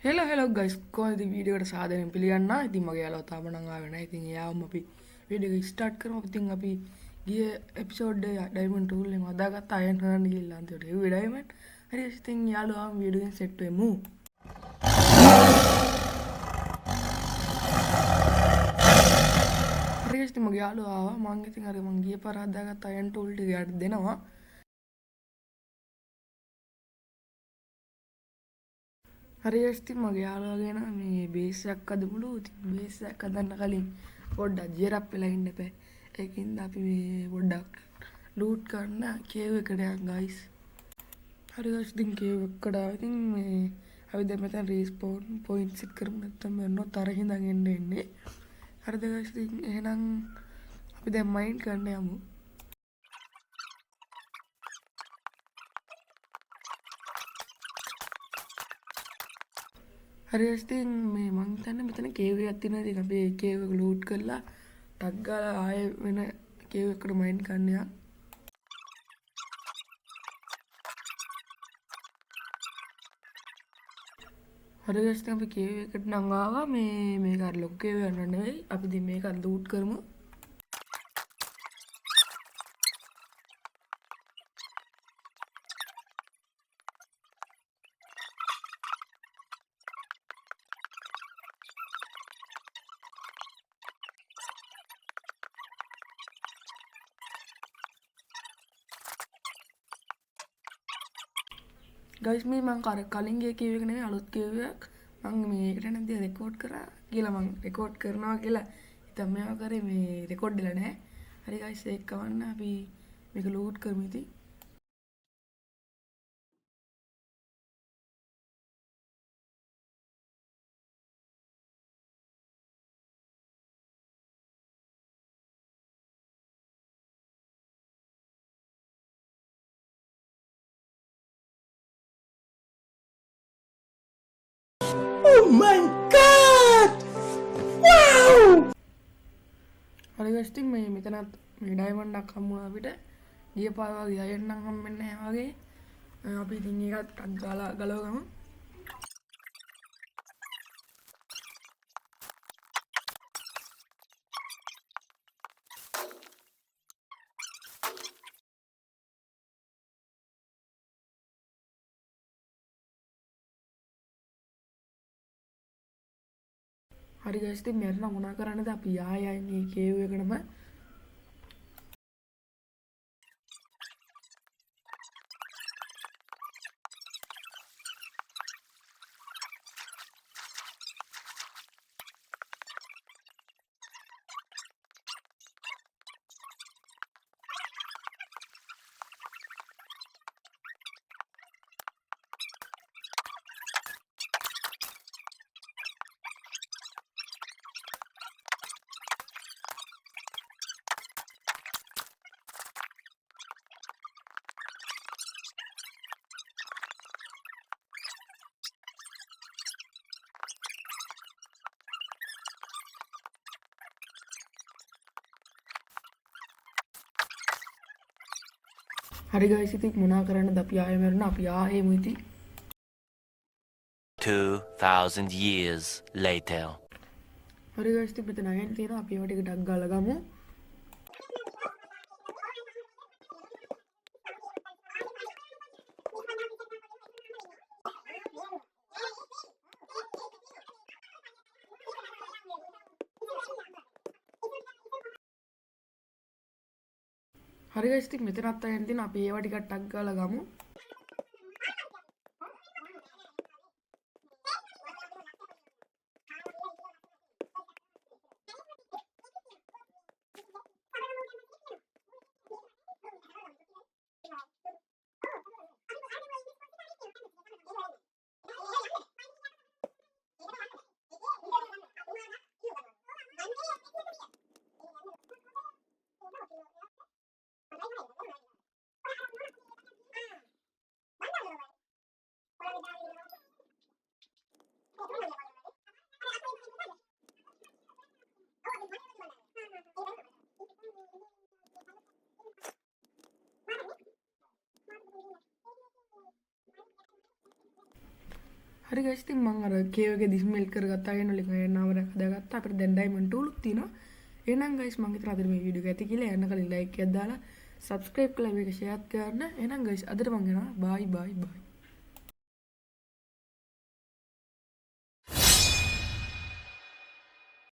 Hello guys කොහොමද වීඩියෝකට සාදරයෙන් පිළිගන්නවා. ඉතින් මගේ යාළුවා තාම නම් ආවේ නැහැ. ඉතින් එයාවම අපි වීඩියෝ එක ස්ටාර්ට් කරමු. ඉතින් අපි ගිය එපිසෝඩ් එකේ ඩයමන්ඩ් ටූල් එකම හදාගත්ත අයන් හොයන්න ගිහලා අන්තිමට ඒ ඩයමන්ඩ්. හරි ඉතින් යාළුවා වීඩියෝ එකෙන් සෙට් වෙමු. හරි ඉතින් මගේ යාළුවා ආවා. මං ඉතින් අර මං ගිය පාර හදාගත්ත අයන් ටූල් ටික යාට දෙනවා. හරි ඉතින් මගේ යාළුවා ගෙන මේ බේස් එකක් හදමුලු. ඉතින් බේස් එකක් හදන්න කලින් පොඩ්ඩක් ජියරප් වෙලා ඉන්න එපා. ඒකින්ද අපි මේ පොඩ්ඩක් ලූට් කරන්න කේව් එකට යන් ගයිස්. හරි ගයිස් ඉතින් කේව් එකට ආවා. ඉතින් මේ අපි දැන් මෙතන රීස්පෝන් පොයින්ට් සෙට් කරමු. නැත්නම් මෙන්නොත් අර හින්දා එන්නේ. හරිද ගයිස් ඉතින් එහෙනම් අපි දැන් මයින් කරන්න යමු. හරි ගයිස් ඉතින් මේ මං හිතන්නේ මෙතන කේව් එකක් තියෙනවා. ඉතින් අපි ඒ කේව් එක ලූට් කරලා ටග් ගාලා ආයෙ වෙන කේව් එකකට මයින් කරන්න යන්න. හරි ගයිස් ඉතින් අපි කේව් එකට නම් ආවා. මේක අර ලොකු කේව් එකක් නෙවෙයි. අපි ඉතින් මේක ලූට් කරමු. ගයිස් මේ මං කලින් ගිය කේව් එක නෙවෙයි අලුත් කේව් එකක්. මං මේකට නැද්ද රෙකෝඩ් කරා කියලා මං රෙකෝඩ් කරනවා කියලා හිතන් මේවා කරේ මේ රෙකෝඩ් වෙලා නැහැ. හරි ගයිස් ඒක කවන්න අපි මේක ලූට් කරමු ඉතින්. Oh my god! Wow! හරි ගයිස් ඉතින් මේ මෙතනත් මේ ඩයමන්ඩ්ක් හම්බුණා අපිට. ගිය පාර වගේ අයන් නම් හම්බෙන්නේ නැහැ වගේ. අපි ඉතින් ඒකත් ටග් ගාලා ගලවගමු. හරි ගයිස් ඉතින් මෙන්න මොනා කරන්නද අපි ආයෙ කේව් එකටම. හරි ගයිස් ඉතින් මොනා කරන්නද අපි ආයෙ මරන අපි ආයෙම ඉතින් 2000 years later. හරි ගයිස් ඉතින් මෙතන අයන් තියෙනවා. අපි ඒවා ටික ටග් ගාලා ගමු. හරි ගයිස් ඉතින් මෙතනත් අයන් තියෙනවා. අපි ඒවා ටික ටග් ගාලා ගමු. හරි ගයිස් ඉතින් මම අර කේව් එකේ ස්මෙල් කරගත්තා කියන වලින් නවරක් හදාගත්තා. අපිට දැන් ඩයමන්ඩ් ටූලුත් තියෙනවා. එහෙනම් ගයිස් මම හිතනවා අද මේ වීඩියෝ එක ඇති කියලා. යන්න කලින් ලයික් එකක් දාලා subscribe කරලා මේක share කරන්න. එහෙනම් ගයිස් අදට මම යනවා. bye bye bye.